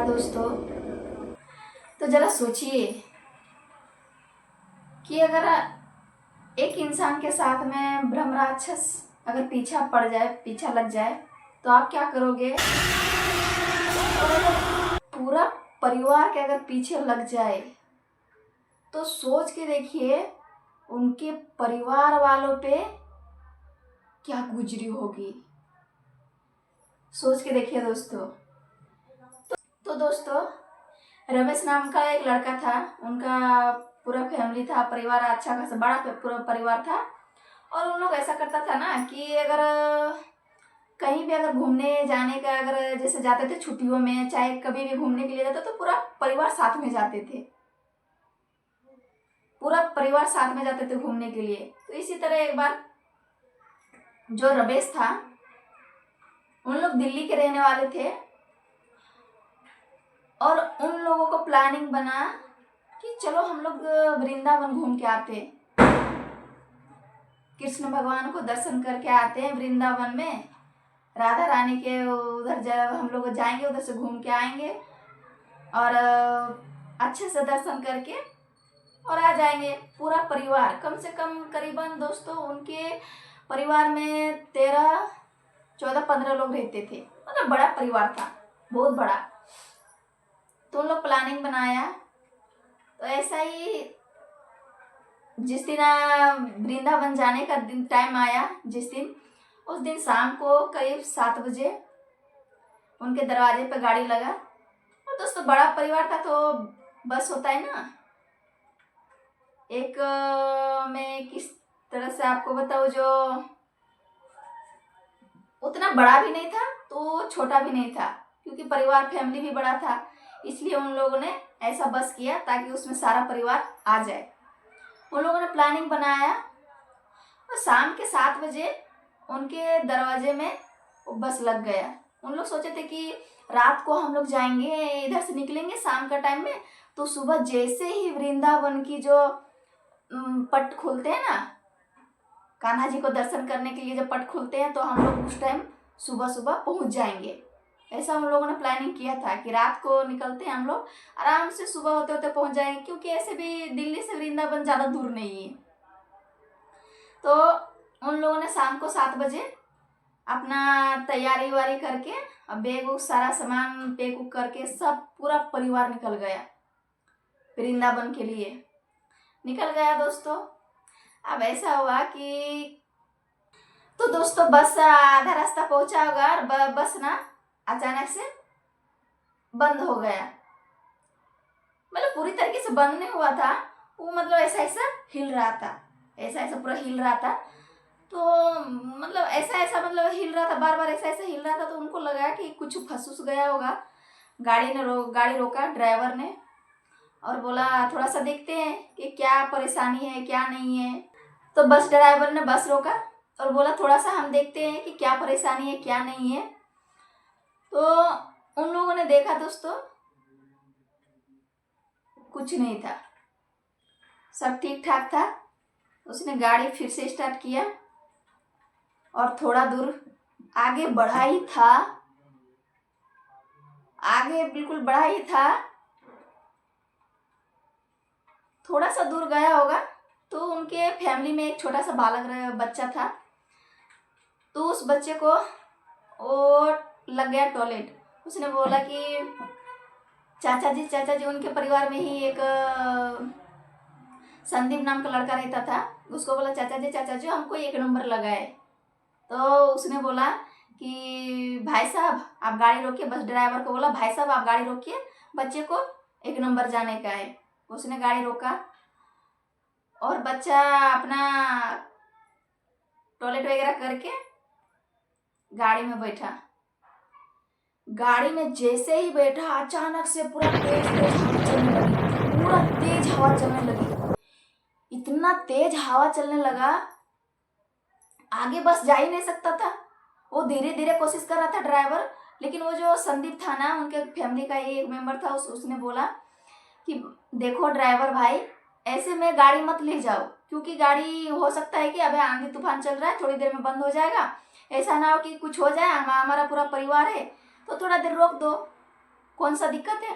नमस्कार दोस्तों। तो जरा सोचिए कि अगर एक इंसान के साथ में ब्रह्म राक्षस अगर पीछा लग जाए तो आप क्या करोगे। और अगर पूरा परिवार के अगर पीछे लग जाए तो सोच के देखिए उनके परिवार वालों पे क्या गुजरी होगी। सोच के देखिए दोस्तों। तो दोस्तों, रमेश नाम का एक लड़का था। उनका पूरा फैमिली था, परिवार अच्छा खासा बड़ा पूरा परिवार था। और उन लोग ऐसा करता था ना कि अगर कहीं भी अगर घूमने जाने का अगर जैसे जाते थे छुट्टियों में, चाहे कभी भी घूमने के लिए जाते तो पूरा परिवार साथ में जाते थे। पूरा परिवार साथ में जाते थे घूमने के लिए। तो इसी तरह एक बार जो रमेश था, उन लोग दिल्ली के रहने वाले थे और उन लोगों को प्लानिंग बना कि चलो हम लोग वृंदावन घूम के आते, कृष्ण भगवान को दर्शन करके आते हैं वृंदावन में। राधा रानी के उधर जब हम लोग जाएंगे उधर से घूम के आएंगे और अच्छे से दर्शन करके और आ जाएंगे। पूरा परिवार, कम से कम करीबन दोस्तों उनके परिवार में 13, 14, 15 लोग रहते थे। मतलब बड़ा परिवार था, बहुत बड़ा। तो उन लोग प्लानिंग बनाया। तो ऐसा ही जिस दिन वृंदावन जाने का दिन टाइम आया, जिस दिन उस दिन शाम को करीब 7 बजे उनके दरवाजे पर गाड़ी लगा। और दोस्तों बड़ा परिवार था तो बस होता है ना, एक मैं किस तरह से आपको बताऊँ, जो उतना बड़ा भी नहीं था तो छोटा भी नहीं था, क्योंकि परिवार फैमिली भी बड़ा था। इसलिए उन लोगों ने ऐसा बस किया ताकि उसमें सारा परिवार आ जाए। उन लोगों ने प्लानिंग बनाया और शाम के 7 बजे उनके दरवाजे में वो बस लग गया। उन लोग सोचे थे कि रात को हम लोग जाएंगे, इधर से निकलेंगे शाम का टाइम में, तो सुबह जैसे ही वृंदावन की जो पट खुलते हैं ना, कान्हा जी को दर्शन करने के लिए जब पट खुलते हैं, तो हम लोग उस टाइम सुबह सुबह पहुंच जाएंगे। ऐसा उन लोगों ने प्लानिंग किया था कि रात को निकलते हैं हम लोग, आराम से सुबह होते होते पहुंच जाएंगे, क्योंकि ऐसे भी दिल्ली से वृंदावन ज़्यादा दूर नहीं है। तो उन लोगों ने शाम को 7 बजे अपना तैयारी वारी करके, बैग उग सारा सामान पैक उक करके सब पूरा परिवार निकल गया वृंदावन के लिए। निकल गया दोस्तों। अब ऐसा हुआ कि तो दोस्तों बस आधा रास्ता पहुंचा होगा और बस ना अचानक से बंद हो गया। मतलब पूरी तरीके से बंद नहीं हुआ था वो, मतलब ऐसा ऐसा हिल रहा था, ऐसा ऐसा पूरा हिल रहा था। तो मतलब ऐसा ऐसा मतलब हिल रहा था, बार बार ऐसा ऐसा हिल रहा था। तो उनको लगा कि कुछ फंस गया होगा। गाड़ी रोका ड्राइवर ने और बोला थोड़ा सा देखते हैं कि क्या परेशानी है क्या नहीं है। तो बस ड्राइवर ने बस रोका और बोला थोड़ा सा हम देखते हैं कि क्या परेशानी है क्या नहीं है। तो उन लोगों ने देखा दोस्तों, कुछ नहीं था, सब ठीक ठाक था। उसने गाड़ी फिर से स्टार्ट किया और थोड़ा दूर आगे बढ़ा ही था, आगे बिल्कुल बढ़ा ही था। थोड़ा सा दूर गया होगा तो उनके फैमिली में एक छोटा सा बालक बच्चा था। तो उस बच्चे को वो लग गया टॉयलेट। उसने बोला कि चाचा जी, उनके परिवार में ही एक संदीप नाम का लड़का रहता था। उसको बोला चाचा जी हमको 1 नंबर लगा है। तो उसने बोला कि भाई साहब आप गाड़ी रोकिए। बस ड्राइवर को बोला भाई साहब आप गाड़ी रोकिए, बच्चे को 1 नंबर जाने का है। उसने गाड़ी रोका और बच्चा अपना टॉयलेट वगैरह करके गाड़ी में बैठा। गाड़ी में जैसे ही बैठा अचानक से पूरा तेज हवा चलने लगी, पूरा तेज हवा चलने लगी। इतना तेज हवा चलने लगा, आगे बस जा ही नहीं सकता था। वो धीरे धीरे कोशिश कर रहा था ड्राइवर। लेकिन वो जो संदीप था ना, उनके फैमिली का ही एक मेंबर था, उसने बोला कि देखो ड्राइवर भाई ऐसे में गाड़ी मत ले जाओ, क्योंकि गाड़ी हो सकता है कि अबे आंधी तूफान चल रहा है, थोड़ी देर में बंद हो जाएगा। ऐसा ना हो कि कुछ हो जाए, हमारा पूरा परिवार है, तो थोड़ा देर रोक दो। कौन सा दिक्कत है?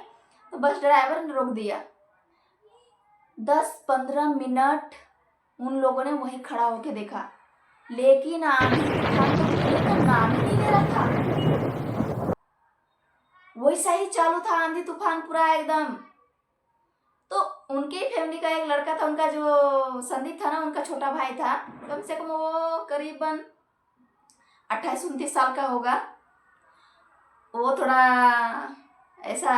तो बस ड्राइवर ने रोक दिया। 10-15 मिनट उन लोगों ने वहीं खड़ा होके देखा, लेकिन आंधी तूफान तो रुकने का नाम ही नहीं ले रहा था। वैसा ही चालू था आंधी तूफान पूरा एकदम। तो उनके ही फैमिली का एक लड़का था, उनका जो संदीप था ना, उनका छोटा भाई था, कम से कम वो करीबन 28-29 साल का होगा। वो थोड़ा ऐसा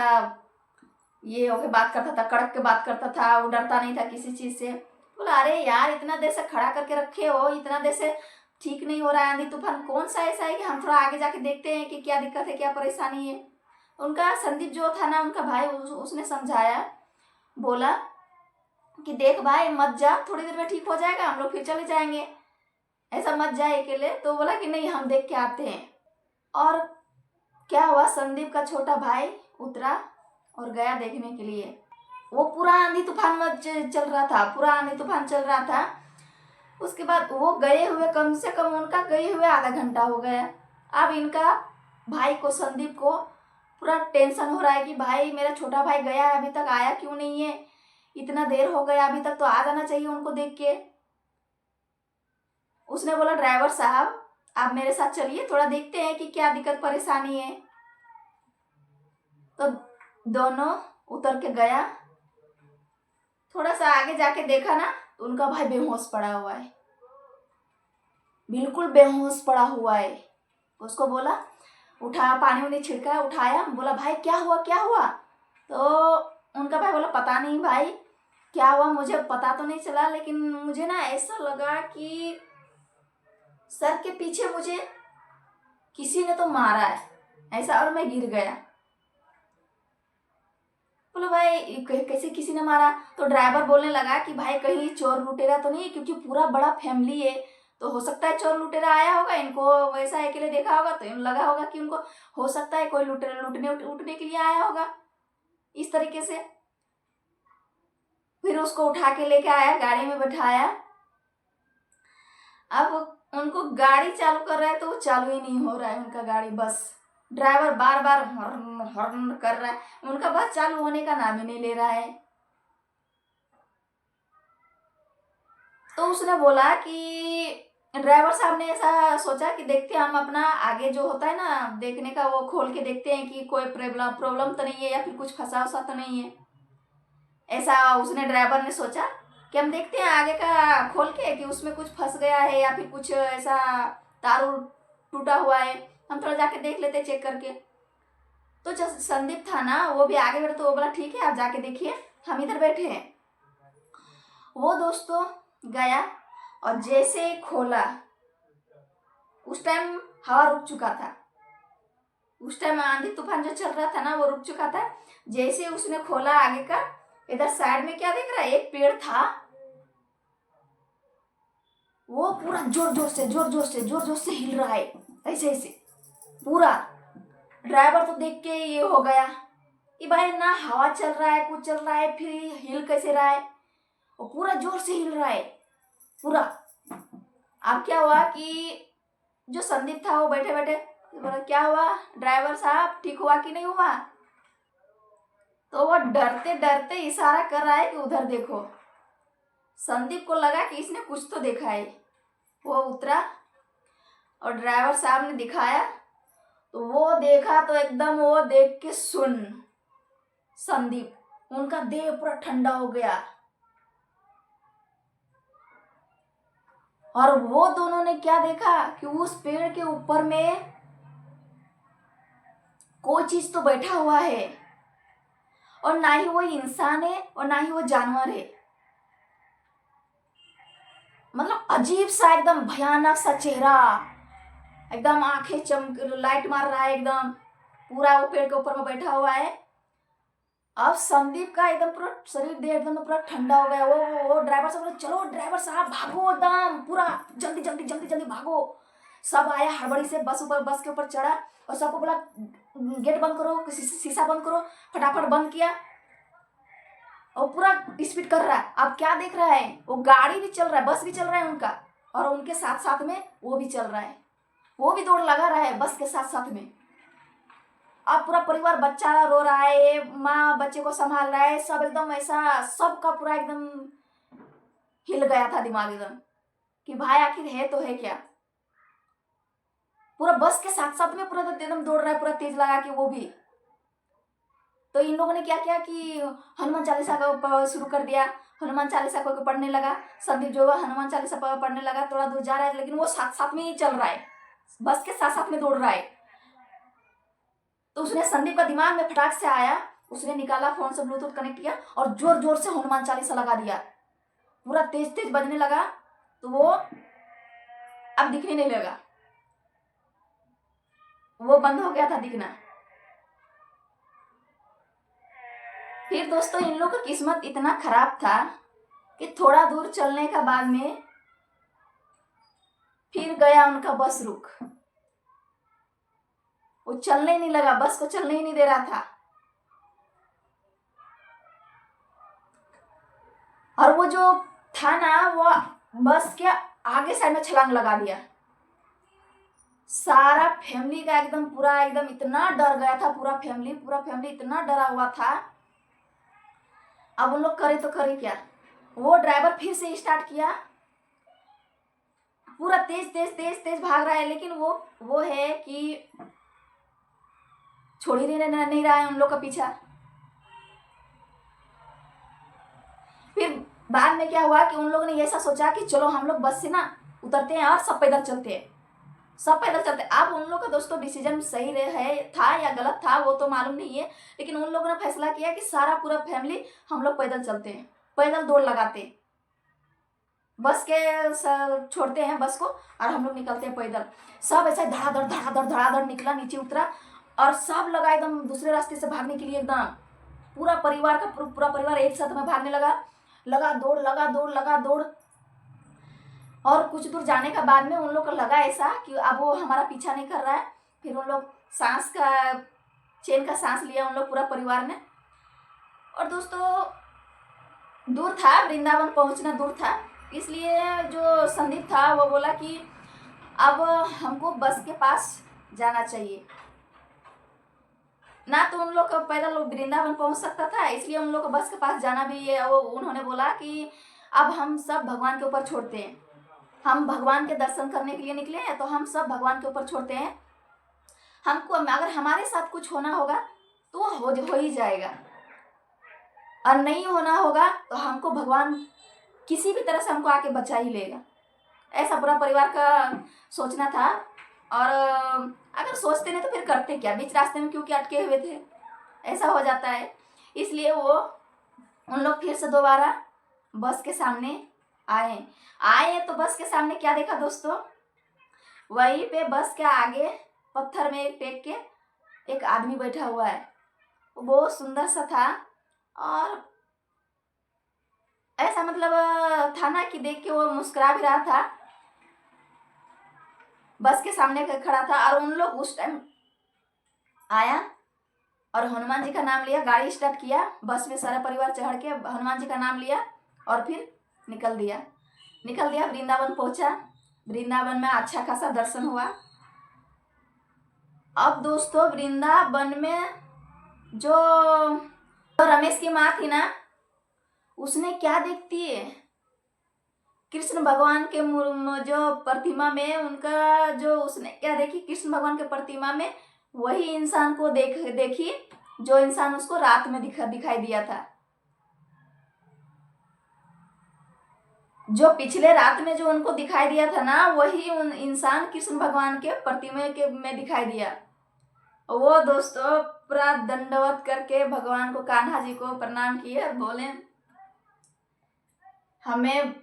ये होके बात करता था, कड़क के बात करता था, वो डरता नहीं था किसी चीज से। बोला अरे यार इतना देर से खड़ा करके रखे हो, इतना देर से ठीक नहीं हो रहा है आंधी तूफान, कौन सा ऐसा है कि हम थोड़ा आगे जाके देखते हैं कि क्या दिक्कत है, क्या परेशानी है। उनका संदीप जो था ना, उनका भाई, उसने समझाया, बोला कि देख भाई मत जा, थोड़ी देर में ठीक हो जाएगा, हम लोग फिर चले जाएंगे, ऐसा मत जाए अकेले। तो बोला कि नहीं हम देख के आते हैं। और क्या हुआ, संदीप का छोटा भाई उतरा और गया देखने के लिए। वो पूरा आंधी तूफान में चल रहा था, पूरा आंधी तूफान चल रहा था। उसके बाद वो गए हुए कम से कम उनका गए हुए आधा घंटा हो गया। अब इनका भाई को, संदीप को पूरा टेंशन हो रहा है कि भाई मेरा छोटा भाई गया है, अभी तक आया क्यों नहीं है, इतना देर हो गया, अभी तक तो आ जाना चाहिए उनको देख के। उसने बोला ड्राइवर साहब आप मेरे साथ चलिए, थोड़ा देखते हैं कि क्या दिक्कत परेशानी है। तो दोनों उतर के गया। थोड़ा सा आगे जाके देखा ना, तो उनका भाई बेहोश पड़ा हुआ है, बिल्कुल बेहोश पड़ा हुआ है। उसको बोला उठा, पानी वानी छिड़का, उठाया, बोला भाई क्या हुआ क्या हुआ। तो उनका भाई बोला पता नहीं भाई क्या हुआ, मुझे पता तो नहीं चला, लेकिन मुझे ना ऐसा लगा कि सर के पीछे मुझे किसी ने तो मारा है ऐसा, और मैं गिर गया। बोलो भाई कैसे किसी ने मारा। तो ड्राइवर बोलने लगा कि भाई कहीं चोर लुटेरा तो नहीं है, क्योंकि पूरा बड़ा फैमिली है, तो हो सकता है चोर लुटेरा आया होगा, इनको वैसा अकेले देखा होगा तो इन लगा होगा कि उनको हो सकता है कोई लुटेरा लुटने उठने के लिए आया होगा, इस तरीके से। फिर उसको उठा के लेके आया, गाड़ी में बैठाया। अब उनको गाड़ी चालू कर रहा है तो वो चालू ही नहीं हो रहा है उनका गाड़ी, बस ड्राइवर बार बार हॉर्न हॉर्न कर रहा है, उनका बस चालू होने का नाम ही नहीं ले रहा है। तो उसने बोला कि ड्राइवर साहब ने ऐसा सोचा कि देखते हैं हम अपना आगे जो होता है ना देखने का, वो खोल के देखते हैं कि कोई प्रॉब्लम तो नहीं है या फिर कुछ फंसा उसा तो नहीं है। ऐसा उसने, ड्राइवर ने सोचा कि हम देखते हैं आगे का खोल के कि उसमें कुछ फंस गया है या फिर कुछ ऐसा तार टूटा हुआ है, हम थोड़ा जाके देख लेते चेक करके। तो जो संदीप था ना वो भी आगे बैठा, तो वो बोला ठीक है आप जाके देखिए, हम इधर बैठे हैं। वो दोस्तों गया और जैसे खोला, उस टाइम हवा रुक चुका था, उस टाइम आंधी तूफान जो चल रहा था ना वो रुक चुका था। जैसे उसने खोला आगे का, इधर साइड में क्या दिख रहा है, एक पेड़ था, वो पूरा जोर जोर से हिल रहा है, ऐसे ऐसे पूरा। ड्राइवर तो देख के ये हो गया कि भाई ना हवा चल रहा है कुछ चल रहा है, फिर हिल कैसे रहा है, वो पूरा जोर से हिल रहा है पूरा। अब क्या हुआ कि जो संदीप था वो बैठे बैठे बोला क्या हुआ ड्राइवर साहब, ठीक हुआ कि नहीं हुआ। तो वो डरते डरते इशारा कर रहा है कि उधर देखो। संदीप को लगा कि इसने कुछ तो देखा है। वो उतरा और ड्राइवर साहब ने दिखाया, तो वो देखा तो एकदम वो देख के सुन, संदीप उनका देह पूरा ठंडा हो गया। और वो दोनों ने क्या देखा कि उस पेड़ के ऊपर में कोई चीज तो बैठा हुआ है, और ना ही वो इंसान है और ना ही वो जानवर है। मतलब अजीब सा एकदम भयानक सा चेहरा, एकदम आंखें चमक, लाइट मार रहा है एकदम, पूरा वो पेड़ के ऊपर में बैठा हुआ है। अब संदीप का एकदम पूरा शरीर देह एकदम पूरा ठंडा हो गया। वो ड्राइवर साहब बोले चलो ड्राइवर साहब भागो, एकदम पूरा जल्दी जल्दी जल्दी जल्दी भागो। सब आया हड़बड़ी से, बस के ऊपर चढ़ा और सबको बोला गेट बंद करो, शीशा बंद करो, फटाफट बंद किया। और पूरा स्पीड कर रहा है। अब क्या देख रहा है, वो गाड़ी भी चल रहा है, बस भी चल रहा है उनका, और उनके साथ साथ में वो भी चल रहा है, वो भी दौड़ लगा रहा है बस के साथ साथ में। अब पूरा परिवार, बच्चा रो रहा है, माँ बच्चे को संभाल रहा है, सब एकदम ऐसा, सबका पूरा एकदम हिल गया था दिमाग एकदम कि भाई आखिर है तो है क्या। पूरा बस के साथ साथ में पूरा एकदम दौड़ रहा है, पूरा तेज लगा के वो भी। तो इन लोगों ने क्या किया कि हनुमान चालीसा का शुरू कर दिया। हनुमान चालीसा को पढ़ने लगा। संदीप जो है हनुमान चालीसा पढ़ने लगा। थोड़ा दूर जा रहा है लेकिन वो साथ साथ में ही चल रहा है, बस के साथ साथ में दौड़ रहा है। तो उसने, संदीप का दिमाग में फटाक से आया, उसने निकाला फोन से ब्लूटूथ कनेक्ट किया और जोर जोर से हनुमान चालीसा लगा दिया। पूरा तेज तेज बजने लगा तो वो अब दिखने नहीं लगा, वो बंद हो गया था दिखना। फिर दोस्तों इन लोगों का किस्मत इतना खराब था कि थोड़ा दूर चलने का बाद में फिर गया उनका बस रुक। वो चलने ही नहीं लगा, बस को चलने ही नहीं दे रहा था। और वो जो था ना, वो बस के आगे साइड में छलांग लगा दिया। सारा फैमिली का एकदम पूरा एकदम इतना डर गया था, पूरा फैमिली इतना डरा हुआ था। अब उन लोग करे तो करे क्या। वो ड्राइवर फिर से स्टार्ट किया, पूरा तेज तेज तेज तेज भाग रहा है, लेकिन वो है कि छोड़ ही नहीं रहा है उन लोग का पीछा। फिर बाद में क्या हुआ कि उन लोगों ने ऐसा सोचा कि चलो हम लोग बस से ना उतरते हैं और सब पैदल चलते हैं, सब पैदल चलते। अब उन लोग का दोस्तों डिसीजन सही था या गलत था वो तो मालूम नहीं है, लेकिन उन लोगों ने फैसला किया कि सारा पूरा फैमिली हम लोग पैदल चलते हैं, पैदल दौड़ लगाते हैं, बस के छोड़ते हैं बस को और हम लोग निकलते हैं पैदल। सब ऐसा धड़ाधड़ निकला, नीचे उतरा और सब लगा एकदम दूसरे रास्ते से भागने के लिए। एकदम पूरा परिवार एक साथ में भागने लगा दौड़। और कुछ दूर जाने का बाद में उन लोग को लगा ऐसा कि अब वो हमारा पीछा नहीं कर रहा है। फिर उन लोग चैन का सांस लिया उन लोग पूरा परिवार ने। और दोस्तों दूर था, वृंदावन पहुंचना दूर था, इसलिए जो संदीप था वो बोला कि अब हमको बस के पास जाना चाहिए। ना तो उन लोग पैदल वृंदावन पहुंच सकता था, इसलिए उन लोग को बस के पास जाना भी है। वो उन्होंने बोला कि अब हम सब भगवान के ऊपर छोड़ते हैं, हम भगवान के दर्शन करने के लिए निकले हैं तो हम सब भगवान के ऊपर छोड़ते हैं। हमको अगर हमारे साथ कुछ होना होगा तो हो ही जाएगा, और नहीं होना होगा तो हमको भगवान किसी भी तरह से हमको आके बचा ही लेगा। ऐसा पूरा परिवार का सोचना था। और अगर सोचते नहीं तो फिर करते क्या, बीच रास्ते में क्योंकि अटके हुए थे, ऐसा हो जाता है। इसलिए उन लोग फिर से दोबारा बस के सामने आए तो बस के सामने क्या देखा दोस्तों, वहीं पे बस के आगे पत्थर में एक टेक के एक आदमी बैठा हुआ है। वो बहुत सुंदर सा था और ऐसा मतलब था ना कि देख के वो मुस्कुरा भी रहा था, बस के सामने खड़ा था। और उन लोग उस टाइम आया और हनुमान जी का नाम लिया, गाड़ी स्टार्ट किया, बस में सारा परिवार चढ़ के हनुमान जी का नाम लिया और फिर निकल दिया। वृंदावन पहुंचा। वृंदावन में अच्छा खासा दर्शन हुआ। अब दोस्तों वृंदावन में जो रमेश की माँ थी ना, उसने क्या देखती है, कृष्ण भगवान के जो प्रतिमा में उनका जो उसने क्या देखी, कृष्ण भगवान के प्रतिमा में वही इंसान को देखी जो इंसान उसको रात में दिखाई दिया था। जो पिछले रात में जो उनको दिखाई दिया था ना, वही उन इंसान कृष्ण भगवान के प्रतिमा में दिखाई दिया। वो दोस्तों पूरा दंडवत करके भगवान को, कान्हा जी को प्रणाम किए और बोले हमें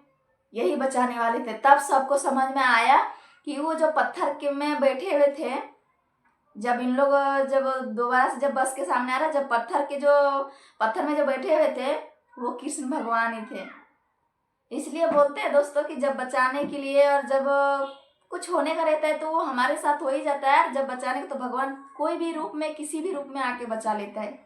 यही बचाने वाले थे। तब सबको समझ में आया कि वो जो पत्थर के में बैठे हुए थे, जब इन लोग जब दोबारा से जब बस के सामने आ रहा, जब पत्थर में जो बैठे हुए थे वो कृष्ण भगवान ही थे। इसलिए बोलते हैं दोस्तों कि जब बचाने के लिए और जब कुछ होने का रहता है तो वो हमारे साथ हो ही जाता है। जब बचाने का तो भगवान कोई भी रूप में, किसी भी रूप में आके बचा लेता है।